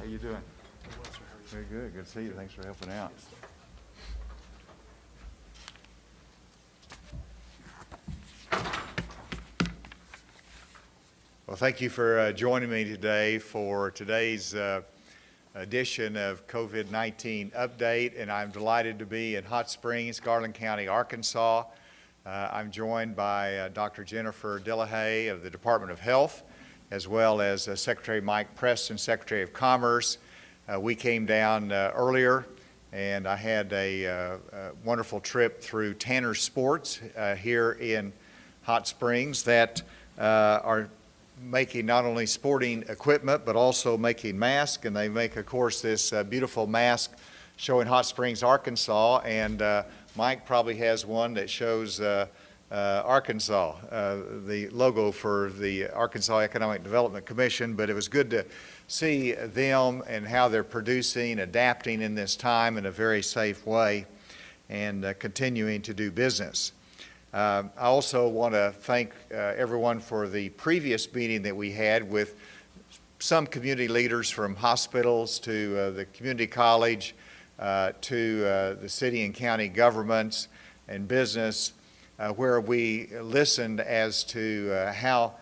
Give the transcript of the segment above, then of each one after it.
you doing? Very good. Good to see you. Thanks for helping out. Well, thank you for joining me today for today's edition of COVID-19 update, and I'm delighted to be in Hot Springs, Garland County, Arkansas. I'm joined by Dr. Jennifer Delahaye of the Department of Health, as well as Secretary Mike Preston, Secretary of Commerce. We came down earlier, and I had a wonderful trip through Tanner Sports here in Hot Springs that are making not only sporting equipment, but also making masks, and they make, of course, this beautiful mask showing Hot Springs, Arkansas, and Mike probably has one that shows Arkansas, the logo for the Arkansas Economic Development Commission, but it was good to see them and how they're producing, adapting in this time in a very safe way, and continuing to do business. I also want to thank everyone for the previous meeting that we had with some community leaders from hospitals to the community college to the city and county governments and business, where we listened as to how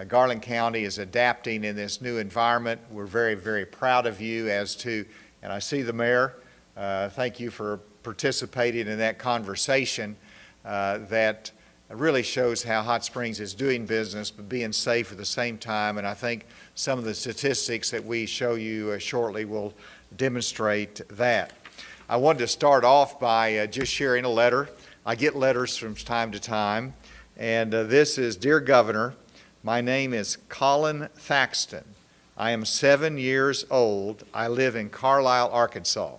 Garland County is adapting in this new environment. We're very, very proud of you as to, and I see the mayor, thank you for participating in that conversation. That really shows how Hot Springs is doing business but being safe at the same time, and I think some of the statistics that we show you shortly will demonstrate that. I wanted to start off by just sharing a letter. I get letters from time to time, and this is, Dear Governor, my name is Colin Thaxton. I am 7 years old. I live in Carlisle, Arkansas.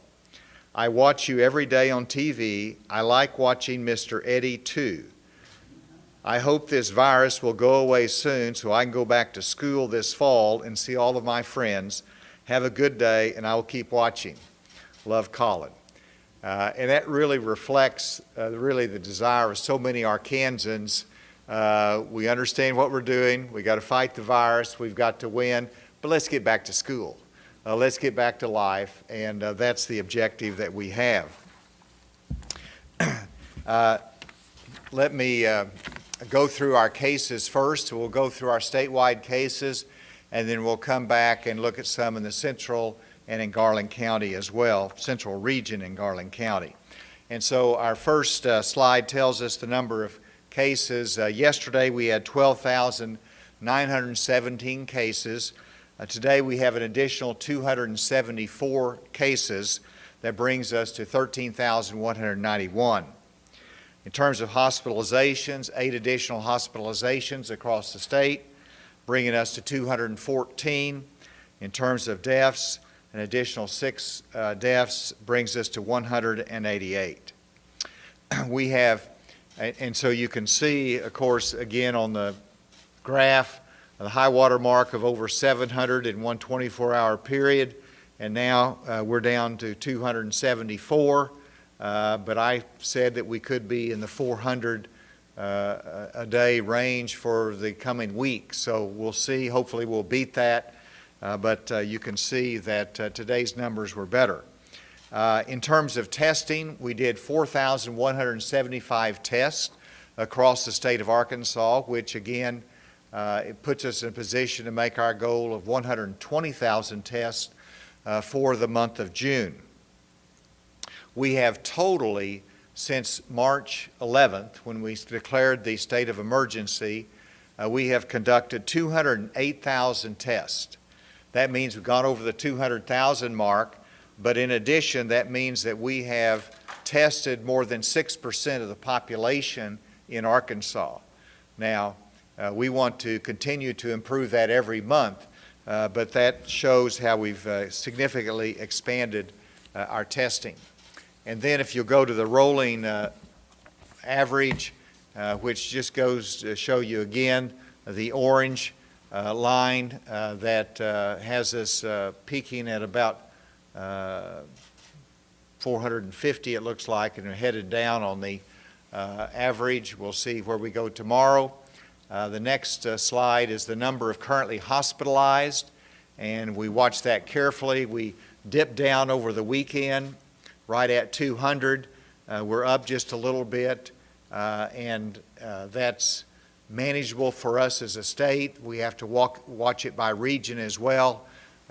I watch you every day on TV. I like watching Mr. Eddie too. I hope this virus will go away soon so I can go back to school this fall and see all of my friends. Have a good day, and I will keep watching. Love, Colin. And that really reflects really the desire of so many Arkansans. We understand what we're doing. We got to fight the virus. We've got to win, but let's get back to school. Let's get back to life, and that's the objective that we have. Let me go through our cases first. We'll go through our statewide cases, and then we'll come back and look at some in the central and in Garland County as well, central region in Garland County. And so our first slide tells us the number of cases. Yesterday we had 12,917 cases. Today we have an additional 274 cases. That brings us to 13,191. In terms of hospitalizations, 8 additional hospitalizations across the state, bringing us to 214. In terms of deaths, an additional 6 deaths brings us to 188. We have, and so you can see, of course, again on the graph, the high water mark of over 700 in one 24-hour period, and now we're down to 274, but I said that we could be in the 400 a day range for the coming week, so we'll see. Hopefully we'll beat that, but you can see that today's numbers were better. In terms of testing, we did 4,175 tests across the state of Arkansas, which again, it puts us in a position to make our goal of 120,000 tests for the month of June. We have totally, since March 11th, when we declared the state of emergency, we have conducted 208,000 tests. That means we've gone over the 200,000 mark, but in addition, that means that we have tested more than 6% of the population in Arkansas. Now, we want to continue to improve that every month, but that shows how we've significantly expanded our testing. And then if you go to the rolling average, which just goes to show you again the orange line that has us peaking at about 450, it looks like, and we're headed down on the average. We'll see where we go tomorrow. The next slide is the number of currently hospitalized, and we watched that carefully. We dipped down over the weekend right at 200. We're up just a little bit, and that's manageable for us as a state. We have to watch it by region as well.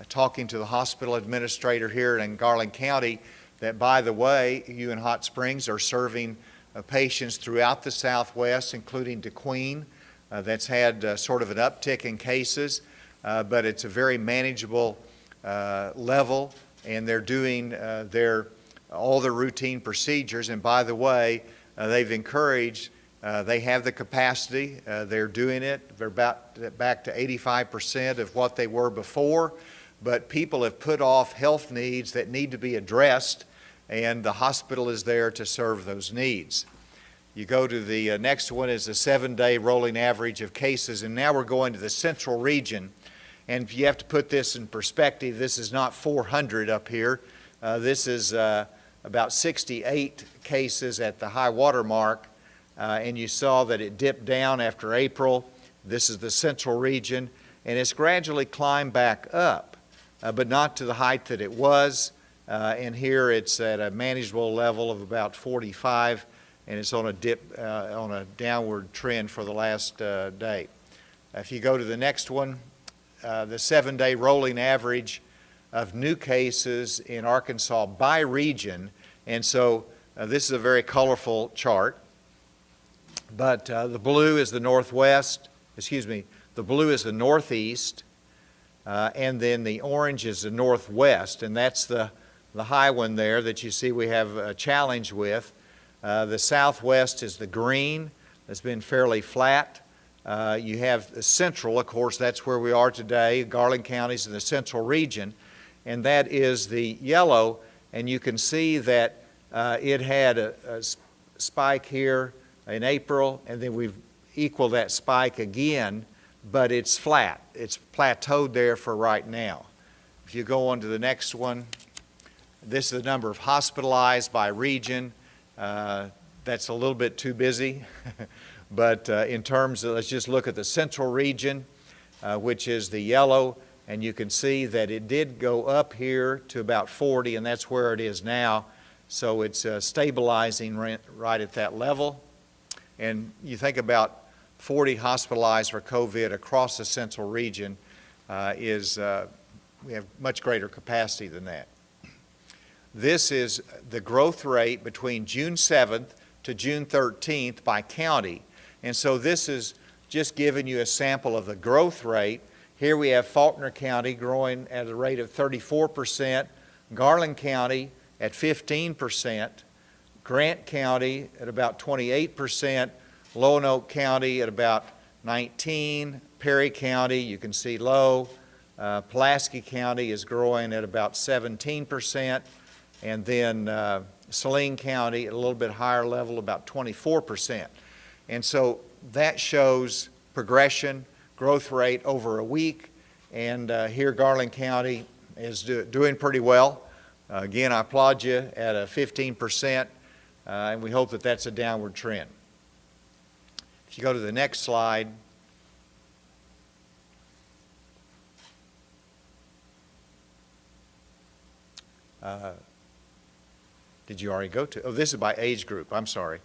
Talking to the hospital administrator here in Garland County, that by the way, you in Hot Springs are serving patients throughout the Southwest, including DeQueen. That's had sort of an uptick in cases, but it's a very manageable level, and they're doing all the routine procedures. And by the way, they've encouraged, they have the capacity, they're doing it. They're about back to 85% of what they were before, but people have put off health needs that need to be addressed, and the hospital is there to serve those needs. You go to the next one is the 7-day rolling average of cases, and now we're going to the central region. And if you have to put this in perspective, this is not 400 up here. This is about 68 cases at the high water mark, and you saw that it dipped down after April. This is the central region, and it's gradually climbed back up, but not to the height that it was. And here it's at a manageable level of about 45, and it's on a dip, on a downward trend for the last day. If you go to the next one, the 7-day rolling average of new cases in Arkansas by region, and so this is a very colorful chart, but the blue is the northwest, the blue is the northeast, and then the orange is the northwest, and that's the high one there that you see we have a challenge with. The southwest is the green. It's been fairly flat. You have the central, of course, that's where we are today. Garland County's in the central region, and that is the yellow, and you can see that it had a spike here in April, and then we've equaled that spike again, but it's flat. It's plateaued there for right now. If you go on to the next one, this is the number of hospitalized by region. That's a little bit too busy, but in terms of, let's just look at the central region, which is the yellow, and you can see that it did go up here to about 40, and that's where it is now. So it's stabilizing right at that level. And you think about 40 hospitalized for COVID across the central region we have much greater capacity than that. This is the growth rate between June 7th to June 13th by county. And so this is just giving you a sample of the growth rate. Here we have Faulkner County growing at a rate of 34%, Garland County at 15%, Grant County at about 28%, Lonoke County at about 19%, Perry County, you can see low, Pulaski County is growing at about 17%, and then Saline County at a little bit higher level, about 24%. And so that shows progression, growth rate over a week, and here Garland County is doing pretty well. Again, I applaud you at a 15%, and we hope that that's a downward trend. If you go to the next slide, did you already go to? Oh, this is by age group. I'm sorry.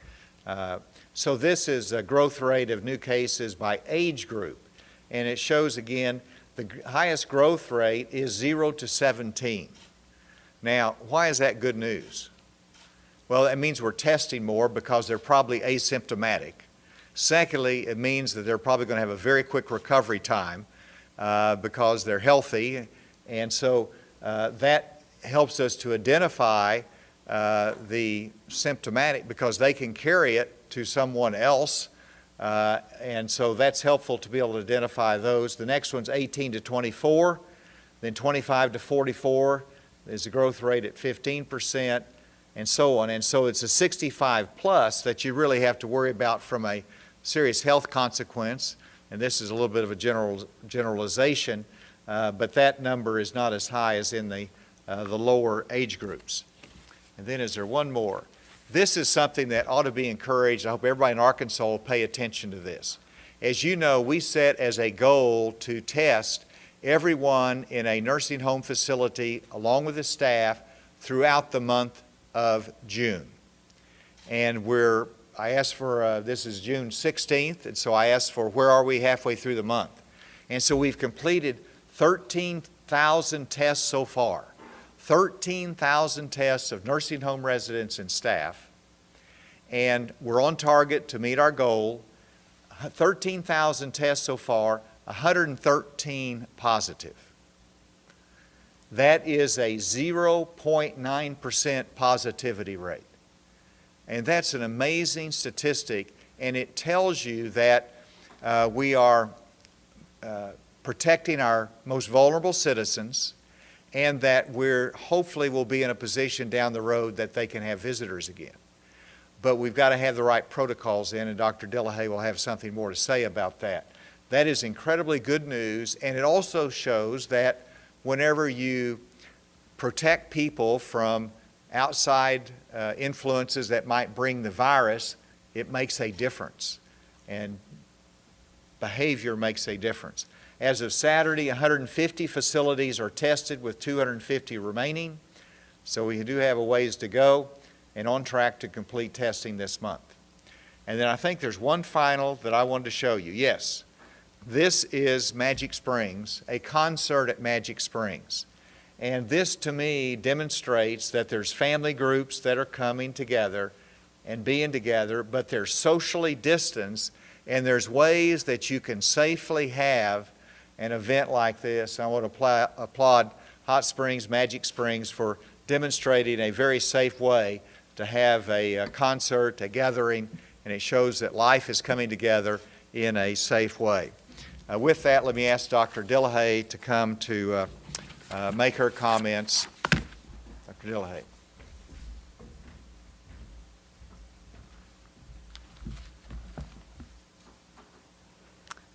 So this is a growth rate of new cases by age group. And it shows again the highest growth rate is 0 to 17. Now, why is that good news? Well, that means we're testing more because they're probably asymptomatic. Secondly, it means that they're probably going to have a very quick recovery time because they're healthy. And so that helps us to identify the symptomatic because they can carry it to someone else. And so that's helpful to be able to identify those. The next one's 18 to 24, then 25 to 44 is the growth rate at 15%, and so on. And so it's a 65 plus that you really have to worry about from a serious health consequence. And this is a little bit of a generalization, but that number is not as high as in the lower age groups. And then is there one more? This is something that ought to be encouraged. I hope everybody in Arkansas will pay attention to this. As you know, we set as a goal to test everyone in a nursing home facility along with the staff throughout the month of June. And I asked for, this is June 16th, and so I asked for where are we halfway through the month. And so we've completed 13,000 tests so far. 13,000 tests of nursing home residents and staff. And we're on target to meet our goal. 13,000 tests so far, 113 positive. That is a 0.9% positivity rate. And that's an amazing statistic, and it tells you that we are protecting our most vulnerable citizens, and that hopefully will be in a position down the road that they can have visitors again. But we've got to have the right protocols in, and Dr. Delahaye will have something more to say about that. That is incredibly good news, and it also shows that whenever you protect people from outside influences that might bring the virus, it makes a difference, and behavior makes a difference. As of Saturday, 150 facilities are tested with 250 remaining, so we do have a ways to go and on track to complete testing this month. And then I think there's one final that I wanted to show you. Yes, this is Magic Springs, a concert at Magic Springs. And this, to me, demonstrates that there's family groups that are coming together and being together, but they're socially distanced, and there's ways that you can safely have an event like this. I want to applaud Hot Springs, Magic Springs for demonstrating a very safe way to have a concert, a gathering, and it shows that life is coming together in a safe way. With that, let me ask Dr. Delahaye to come to make her comments. Dr. Delahaye.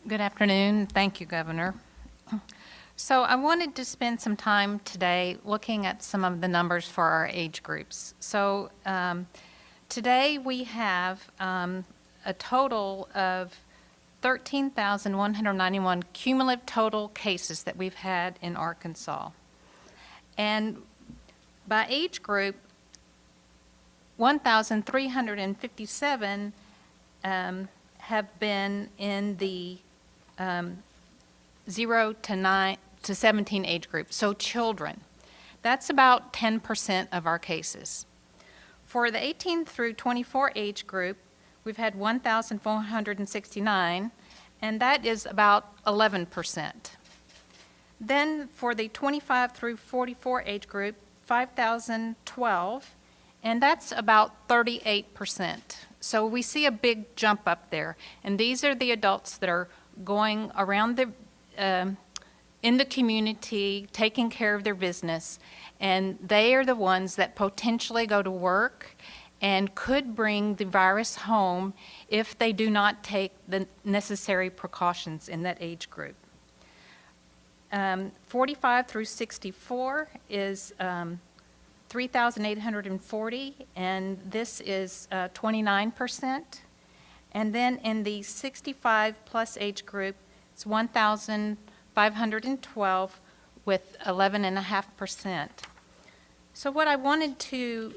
Good afternoon. Thank you, Governor. So I wanted to spend some time today looking at some of the numbers for our age groups. So today we have a total of 13,191 cumulative total cases that we've had in Arkansas. And by age group, 1,357 have been in the 0 to 17 age group, so children. That's about 10% of our cases. For the 18 through 24 age group, we've had 1,469, and that is about 11%. Then for the 25 through 44 age group, 5,012, and that's about 38%. So we see a big jump up there, and these are the adults that are going around in the community, taking care of their business, and they are the ones that potentially go to work and could bring the virus home if they do not take the necessary precautions in that age group. 45 through 64 is 3,840, and this is 29%. And then in the 65 plus age group, it's 1,512 with 11.5%. So what I wanted to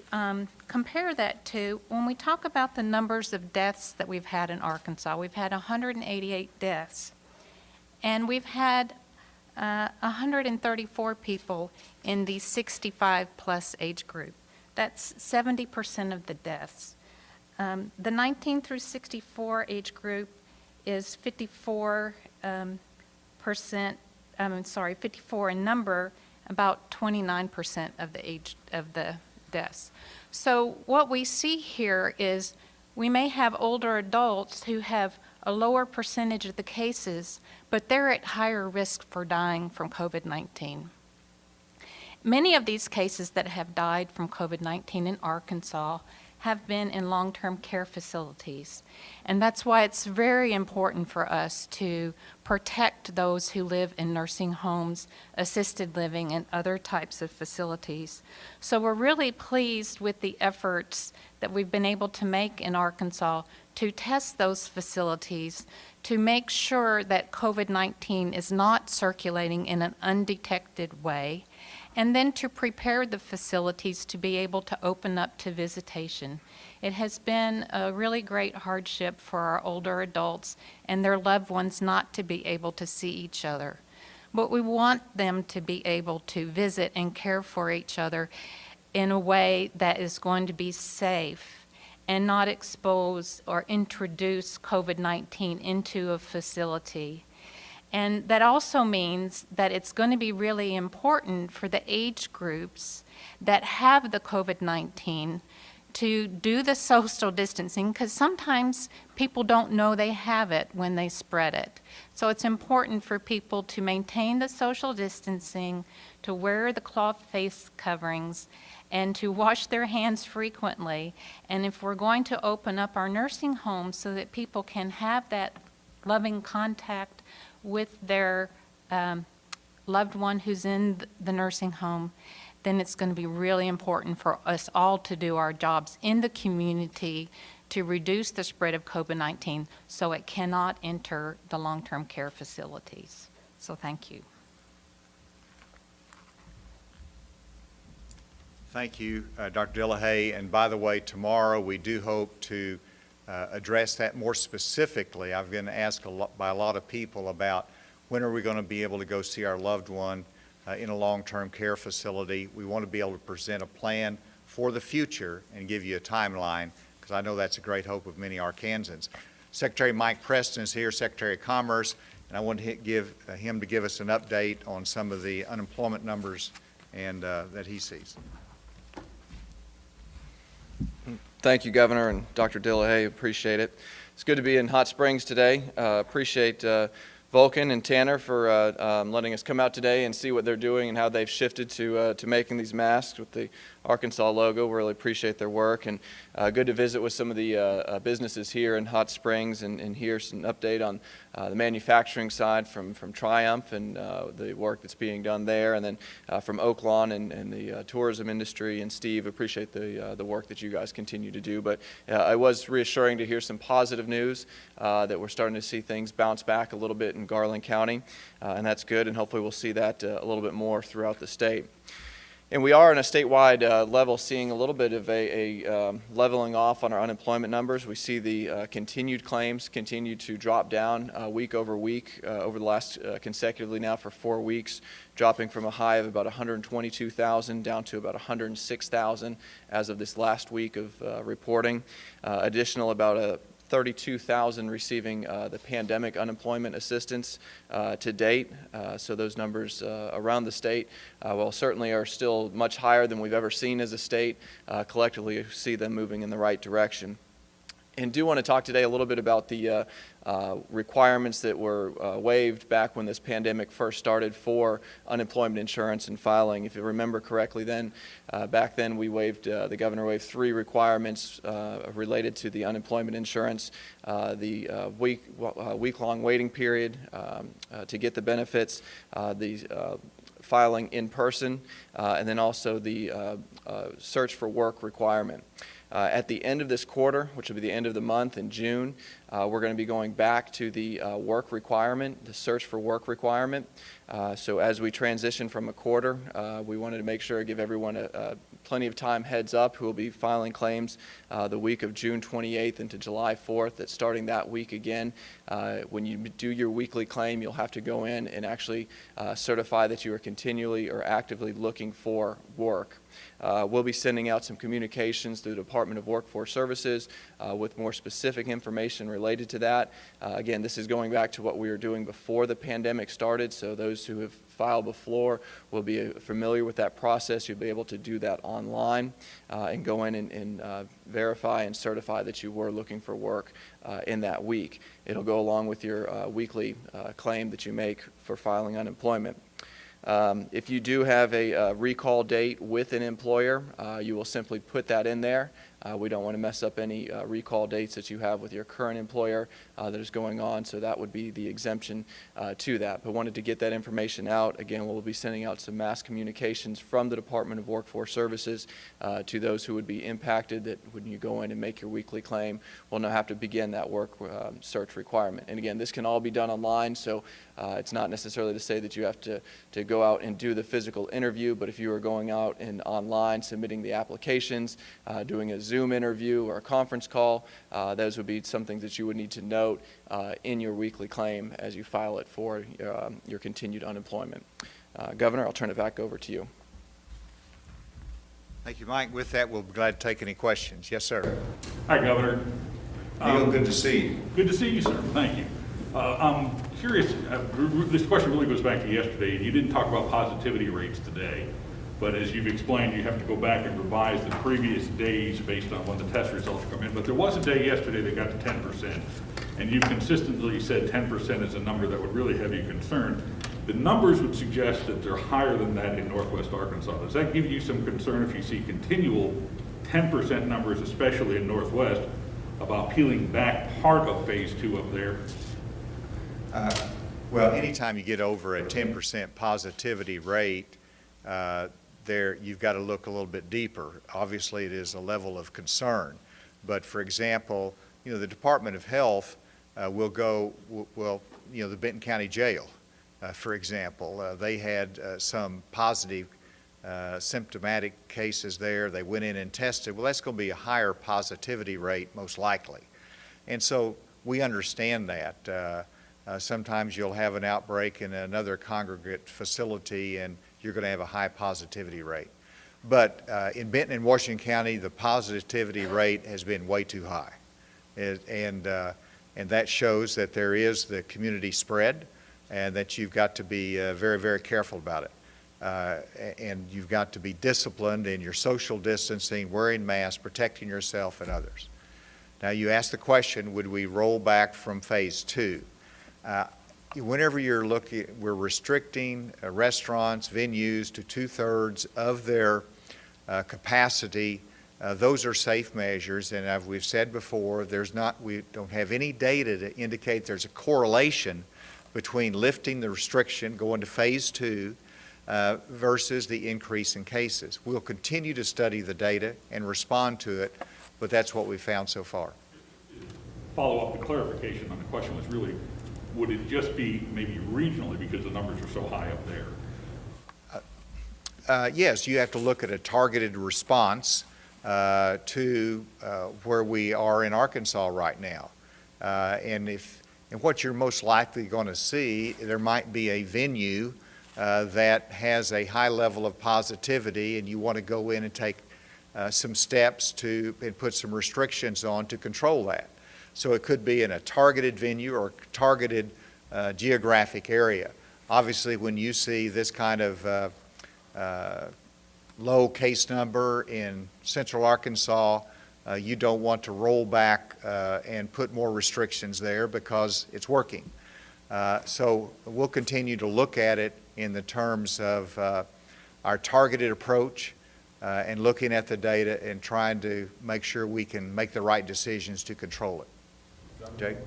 compare that to, when we talk about the numbers of deaths that we've had in Arkansas, we've had 188 deaths, and we've had 134 people in the 65 plus age group. That's 70% of the deaths. The 19 through 64 age group is 54 in number, about 29% of the age of the deaths. So what we see here is we may have older adults who have a lower percentage of the cases, but they're at higher risk for dying from COVID-19. Many of these cases that have died from COVID-19 in Arkansas have been in long-term care facilities. And that's why it's very important for us to protect those who live in nursing homes, assisted living, and other types of facilities. So we're really pleased with the efforts that we've been able to make in Arkansas to test those facilities to make sure that COVID-19 is not circulating in an undetected way, and then to prepare the facilities to be able to open up to visitation. It has been a really great hardship for our older adults and their loved ones not to be able to see each other. But we want them to be able to visit and care for each other in a way that is going to be safe and not expose or introduce COVID-19 into a facility. And that also means that it's going to be really important for the age groups that have the COVID-19 to do the social distancing, because sometimes people don't know they have it when they spread it. So it's important for people to maintain the social distancing, to wear the cloth face coverings, and to wash their hands frequently. And if we're going to open up our nursing homes so that people can have that loving contact with their loved one who's in the nursing home, then it's going to be really important for us all to do our jobs in the community to reduce the spread of COVID-19 so it cannot enter the long-term care facilities. So thank you. Thank you, Dr. Delahaye. And by the way, tomorrow we do hope to address that more specifically. I've been asked by a lot of people about when are we going to be able to go see our loved one in a long-term care facility. We want to be able to present a plan for the future and give you a timeline, because I know that's a great hope of many Arkansans. Secretary Mike Preston is here, Secretary of Commerce, and I want to give him to give us an update on some of the unemployment numbers and that he sees. Thank you, Governor and Dr. Delahaye. Appreciate it. It's good to be in Hot Springs today. Appreciate Vulcan and Tanner for letting us come out today and see what they're doing and how they've shifted to making these masks with the Arkansas logo. We really appreciate their work, and good to visit with some of the businesses here in Hot Springs and hear some update on the manufacturing side from Triumph and the work that's being done there, and then from Oaklawn and the tourism industry. And Steve, appreciate the work that you guys continue to do. But it was reassuring to hear some positive news that we're starting to see things bounce back a little bit in Garland County, and that's good, and hopefully we'll see that a little bit more throughout the state. And we are on a statewide level seeing a little bit of a leveling off on our unemployment numbers. We see the continued claims continue to drop down week over week over the last consecutively now for 4 weeks, dropping from a high of about 122,000 down to about 106,000 as of this last week of reporting. Additional about 32,000 receiving the pandemic unemployment assistance to date. So those numbers around the state, well, certainly are still much higher than we've ever seen as a state. Collectively, we see them moving in the right direction. And do want to talk today a little bit about the requirements that were waived back when this pandemic first started for unemployment insurance and filing. If you remember correctly, then back then we waived, the governor waived 3 requirements related to the unemployment insurance: the week-long waiting period to get the benefits, the filing in person, and then also the search for work requirement. At the end of this quarter, which will be the end of the month in June, we're going to be going back to the work requirement, the search for work requirement. So as we transition from a quarter, we wanted to make sure, give everyone plenty of time heads up who will be filing claims the week of June 28th into July 4th, that starting that week again, when you do your weekly claim, you'll have to go in and actually certify that you are continually or actively looking for work. We'll be sending out some communications through the Department of Workforce Services with more specific information related to that. Again, this is going back to what we were doing before the pandemic started, so those who have filed before will be familiar with that process. You'll be able to do that online and go in and verify and certify that you were looking for work in that week. It'll go along with your weekly claim that you make for filing unemployment. If you do have a recall date with an employer, you will simply put that in there. We don't want to mess up any recall dates that you have with your current employer that is going on, so that would be the exemption to that. But wanted to get that information out. Again, we'll be sending out some mass communications from the Department of Workforce Services to those who would be impacted, that when you go in and make your weekly claim, we'll now have to begin that work search requirement. And again, this can all be done online, so it's not necessarily to say that you have to go out and do the physical interview, but if you are going out and online submitting the applications, doing a Zoom interview or a conference call, those would be some things that you would need to note in your weekly claim as you file it for your continued unemployment. Governor, I'll turn it back over to you. Thank you, Mike. With that, we'll be glad to take any questions. Yes, sir. Hi, Governor. Neil, good to see you. Good to see you, sir. Thank you. I'm curious, this question really goes back to yesterday, and you didn't talk about positivity rates today, but as you've explained, you have to go back and revise the previous days based on when the test results come in. But there was a day yesterday that got to 10%, and you've consistently said 10% is a number that would really have you concerned. The numbers would suggest that they're higher than that in Northwest Arkansas. Does that give you some concern if you see continual 10% numbers, especially in Northwest, about peeling back part of phase 2 up there? Well, anytime you get over a 10% positivity rate, you've got to look a little bit deeper. Obviously, it is a level of concern. But for example, the Department of Health will go, the Benton County Jail, for example, they had some positive symptomatic cases there. They went in and tested. Well, that's going to be a higher positivity rate, most likely. And so we understand that. Sometimes you'll have an outbreak in another congregate facility and you're going to have a high positivity rate. But in Benton and Washington County, the positivity rate has been way too high. And that shows that there is the community spread and that you've got to be very, very careful about it. And you've got to be disciplined in your social distancing, wearing masks, protecting yourself and others. Now, you asked the question, would we roll back from phase 2? Whenever you're looking, we're restricting restaurants, venues to 2/3 of their capacity. Those are safe measures, and as we've said before, we don't have any data to indicate there's a correlation between lifting the restriction, going to phase 2, versus the increase in cases. We'll continue to study the data and respond to it, but that's what we found so far. Follow-up, the clarification on the question was really, would it just be maybe regionally because the numbers are so high up there? Yes, you have to look at a targeted response to where we are in Arkansas right now. And what you're most likely going to see, there might be a venue that has a high level of positivity and you want to go in and take some steps and put some restrictions on to control that. So it could be in a targeted venue or targeted geographic area. Obviously, when you see this kind of low case number in central Arkansas, you don't want to roll back and put more restrictions there because it's working. So we'll continue to look at it in the terms of our targeted approach and looking at the data and trying to make sure we can make the right decisions to control it. Jake?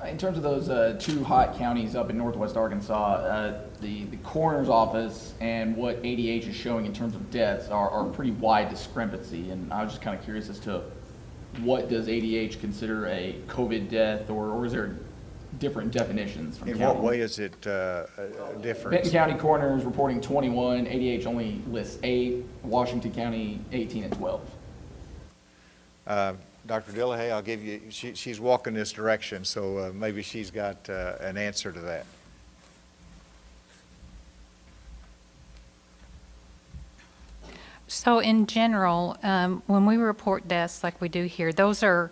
In terms of those 2 hot counties up in Northwest Arkansas, the coroner's office and what ADH is showing in terms of deaths are pretty wide discrepancy. And I was just kind of curious as to what does ADH consider a COVID death, or is there different definitions from In county? what way is it different? Benton County coroner is reporting 21, ADH only lists 8, Washington County 18 and 12. Dr. Dillahay, I'll give you, she's walking this direction, so maybe she's got an answer to that. So in general, when we report deaths like we do here, those are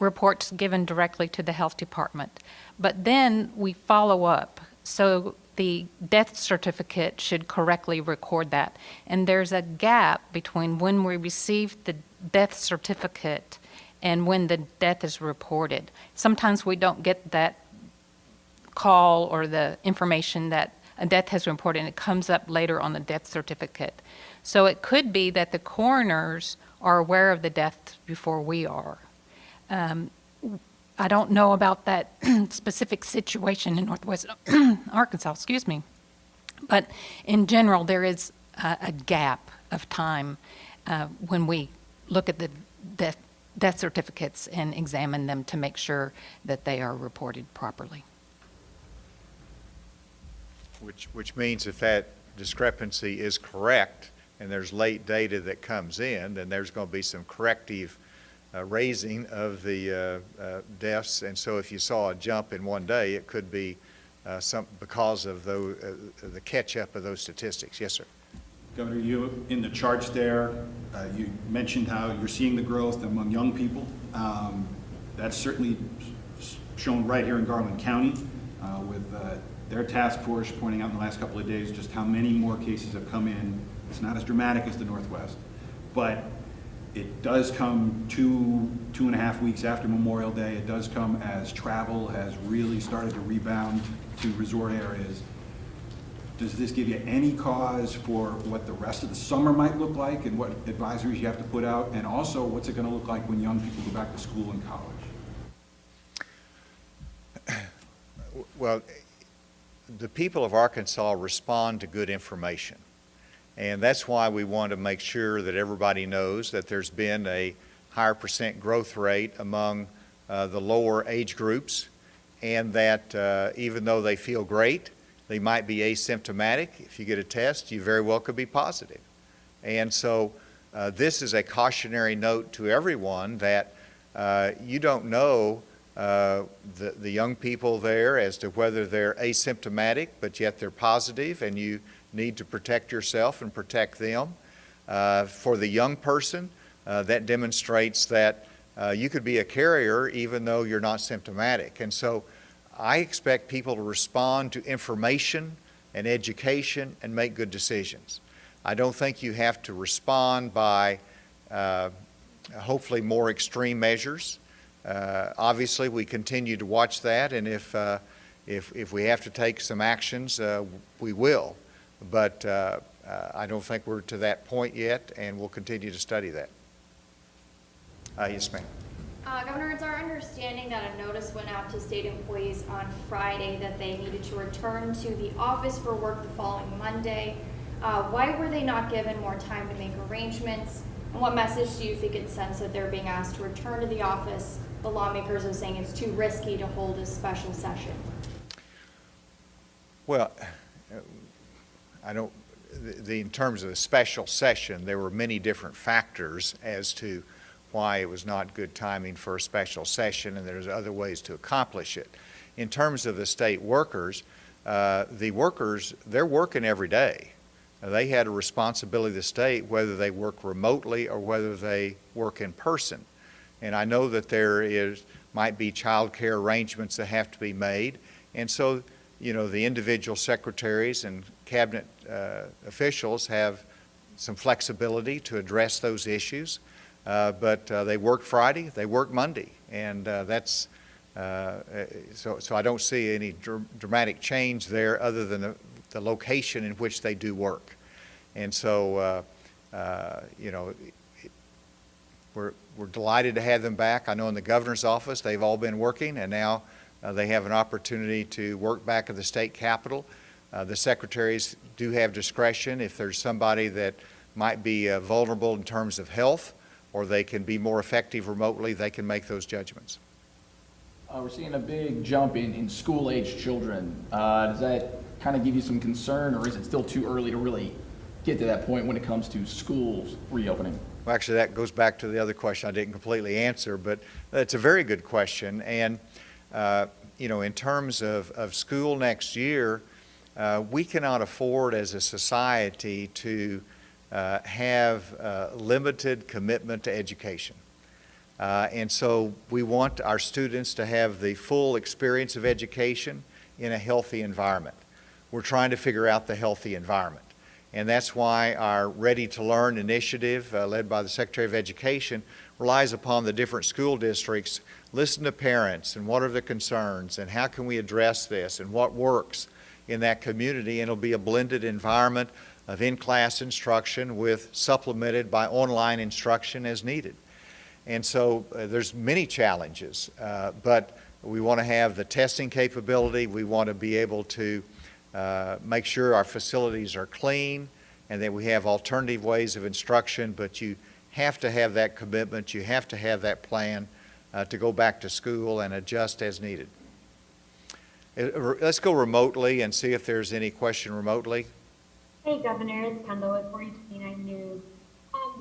reports given directly to the health department. But then we follow up. So the death certificate should correctly record that. And there's a gap between when we receive the death certificate and when the death is reported. Sometimes we don't get that call or the information that a death has been reported, and it comes up later on the death certificate. So it could be that the coroners are aware of the death before we are. I don't know about that specific situation in Northwest Arkansas, excuse me. But in general, there is a gap of time when we look at the death certificates and examine them to make sure that they are reported properly. Which means if that discrepancy is correct and there's late data that comes in, then there's going to be some corrective raising of the deaths. And so if you saw a jump in one day, it could be because of the catch-up of those statistics. Yes, sir. Governor, you, in the charts there, you mentioned how you're seeing the growth among young people. That's certainly shown right here in Garland County with their task force pointing out in the last couple of days just how many more cases have come in. It's not as dramatic as the Northwest, but it does come two and a half weeks after Memorial Day. It does come as travel has really started to rebound to resort areas. Does this give you any cause for what the rest of the summer might look like and what advisories you have to put out? And also, what's it going to look like when young people go back to school and college? Well, the people of Arkansas respond to good information. And that's why we want to make sure that everybody knows that there's been a higher % growth rate among the lower age groups, and that even though they feel great, they might be asymptomatic. If you get a test, you very well could be positive. And so this is a cautionary note to everyone that you don't know the young people there as to whether they're asymptomatic, but yet they're positive, and you need to protect yourself and protect them. For the young person, that demonstrates that you could be a carrier even though you're not symptomatic. And so I expect people to respond to information and education and make good decisions. I don't think you have to respond by hopefully more extreme measures. Obviously, we continue to watch that, and if we have to take some actions, we will. But I don't think we're to that point yet, and we'll continue to study that. Yes, ma'am. Governor, it's our understanding that a notice went out to state employees on Friday that they needed to return to the office for work the following Monday. Why were they not given more time to make arrangements? And what message do you think it sends that they're being asked to return to the office? The lawmakers are saying it's too risky to hold a special session. Well, in terms of a special session, there were many different factors as to why it was not good timing for a special session, and there's other ways to accomplish it. In terms of the state workers, they're working every day. They had a responsibility to the state whether they work remotely or whether they work in person. And I know that there might be child care arrangements that have to be made. And so, you know, the individual secretaries and cabinet officials have some flexibility to address those issues. But they work Friday, they work Monday. And so I don't see any dramatic change there other than the location in which they do work. And so, you know, we're delighted to have them back. I know in the governor's office they've all been working, and now they have an opportunity to work back at the state capitol. The secretaries do have discretion if there's somebody that might be vulnerable in terms of health, or they can be more effective remotely, they can make those judgments. We're seeing a big jump in school-age children. Does that kind of give you some concern, or is it still too early to really get to that point when it comes to schools reopening? Well, actually, that goes back to the other question I didn't completely answer, but it's a very good question. And, you know, in terms of school next year, we cannot afford as a society to have limited commitment to education. And so we want our students to have the full experience of education in a healthy environment. We're trying to figure out the healthy environment. And that's why our Ready to Learn initiative, led by the Secretary of Education, relies upon the different school districts. Listen to parents and what are the concerns and how can we address this and what works in that community, and it'll be a blended environment of in-class instruction with supplemented by online instruction as needed. And so there's many challenges, but we want to have the testing capability. We want to be able to make sure our facilities are clean and that we have alternative ways of instruction, but you have to have that commitment, you have to have that plan to go back to school and adjust as needed. Let's go remotely and see if there's any question remotely. Hey, Governor, it's Kendall with 4029 News.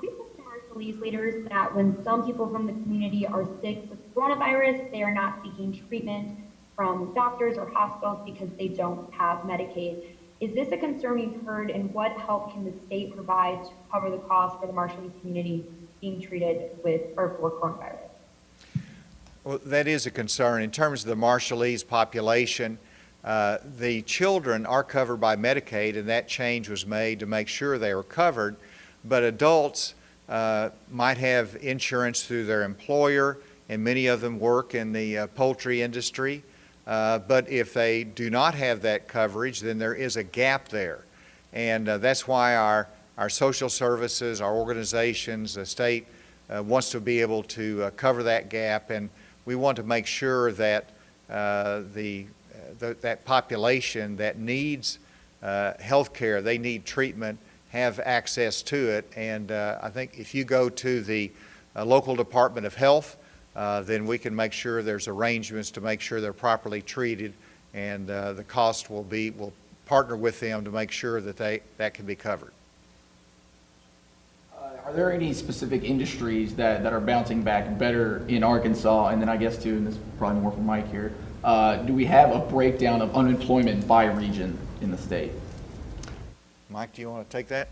We've heard from our police leaders that when some people from the community are sick with coronavirus, they are not seeking treatment from doctors or hospitals because they don't have Medicaid. Is this a concern you've heard, and what help can the state provide to cover the cost for the Marshallese community being treated with or for coronavirus? Well, that is a concern. In terms of the Marshallese population, the children are covered by Medicaid, and that change was made to make sure they were covered, but adults might have insurance through their employer, and many of them work in the poultry industry. But if they do not have that coverage, then there is a gap there. And that's why our social services, our organizations, the state wants to be able to cover that gap. And we want to make sure that that population that needs health care, they need treatment, have access to it. And I think if you go to the local Department of Health, then we can make sure there's arrangements to make sure they're properly treated, and the cost we'll partner with them to make sure that that can be covered. Are there any specific industries that are bouncing back better in Arkansas? And then I guess too, and this is probably more for Mike here, do we have a breakdown of unemployment by region in the state? Mike, do you want to take that?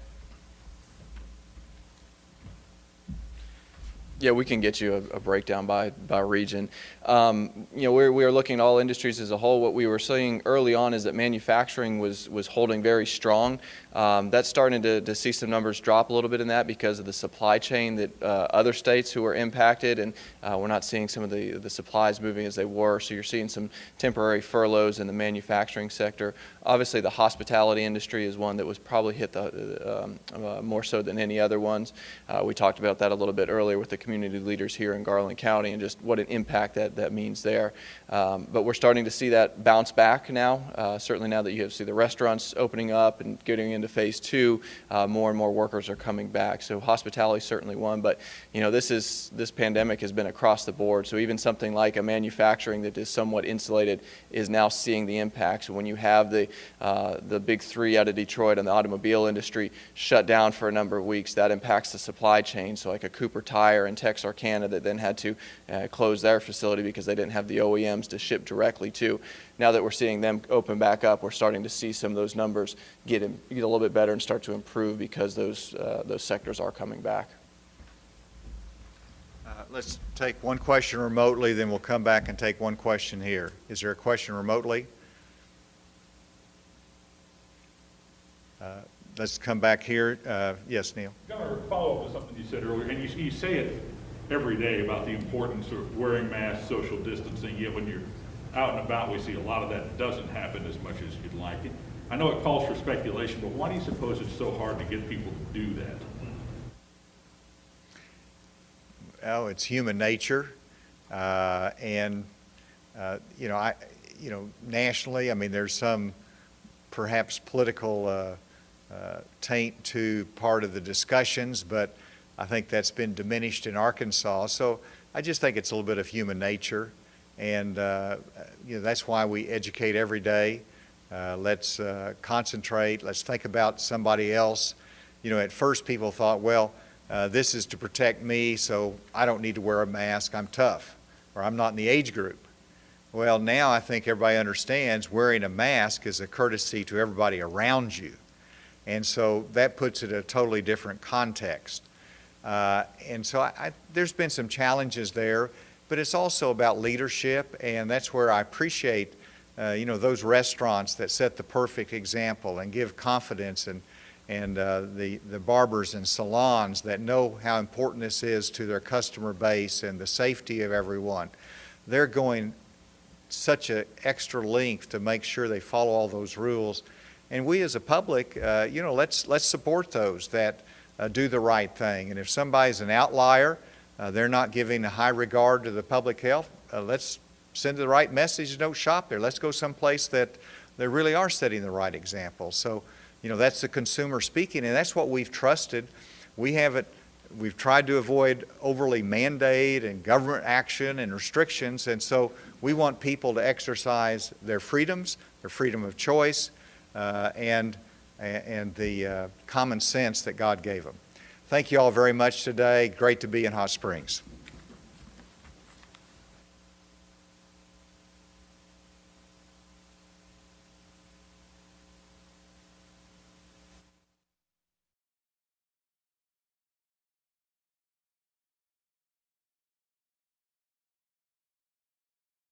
Yeah, we can get you a breakdown by region. You know, we are looking at all industries as a whole. What we were seeing early on is that manufacturing was holding very strong. That's starting to see some numbers drop a little bit in that because of the supply chain that other states who are impacted, and we're not seeing some of the supplies moving as they were. So you're seeing some temporary furloughs in the manufacturing sector. Obviously, the hospitality industry is one that was probably hit more so than any other ones. We talked about that a little bit earlier with the community leaders here in Garland County and just what an impact that means there. But we're starting to see that bounce back now. Certainly now that you see the restaurants opening up and getting into phase 2, more and more workers are coming back. So hospitality is certainly one, but you know, this pandemic has been across the board. So even something like a manufacturing that is somewhat insulated is now seeing the impacts. When you have the big 3 out of Detroit and the automobile industry shut down for a number of weeks, that impacts the supply chain. So like a Cooper Tire and Texarkana that then had to close their facility because they didn't have the OEMs to ship directly to. Now that we're seeing them open back up, we're starting to see some of those numbers get a little bit better and start to improve because those sectors are coming back. Let's take one question remotely, then we'll come back and take one question here. Is there a question remotely? Let's come back here. Yes, Neil. Governor, follow up with something you said earlier, and you say it every day about the importance of wearing masks, social distancing, yet when you're out and about, we see a lot of that doesn't happen as much as you'd like it. I know it calls for speculation, but why do you suppose it's so hard to get people to do that? Oh, it's human nature, and nationally, I mean, there's some perhaps political taint to part of the discussions, but I think that's been diminished in Arkansas. So I just think it's a little bit of human nature, and that's why we educate every day. Let's concentrate. Let's think about somebody else. You know, at first people thought, well, this is to protect me, so I don't need to wear a mask. I'm tough, or I'm not in the age group. Well, now I think everybody understands wearing a mask is a courtesy to everybody around you. And so that puts it in a totally different context. And so there's been some challenges there, but it's also about leadership, and that's where I appreciate those restaurants that set the perfect example and give confidence, and the barbers and salons that know how important this is to their customer base and the safety of everyone. They're going such an extra length to make sure they follow all those rules. And we as a public, you know, let's support those that do the right thing. And if somebody's an outlier, they're not giving a high regard to the public health, let's send the right message and don't shop there. Let's go someplace that they really are setting the right example. So, you know, that's the consumer speaking, and that's what we've trusted. We've tried to avoid overly mandate and government action and restrictions, and so we want people to exercise their freedoms, their freedom of choice, and the common sense that God gave them. Thank you all very much today. Great to be in Hot Springs.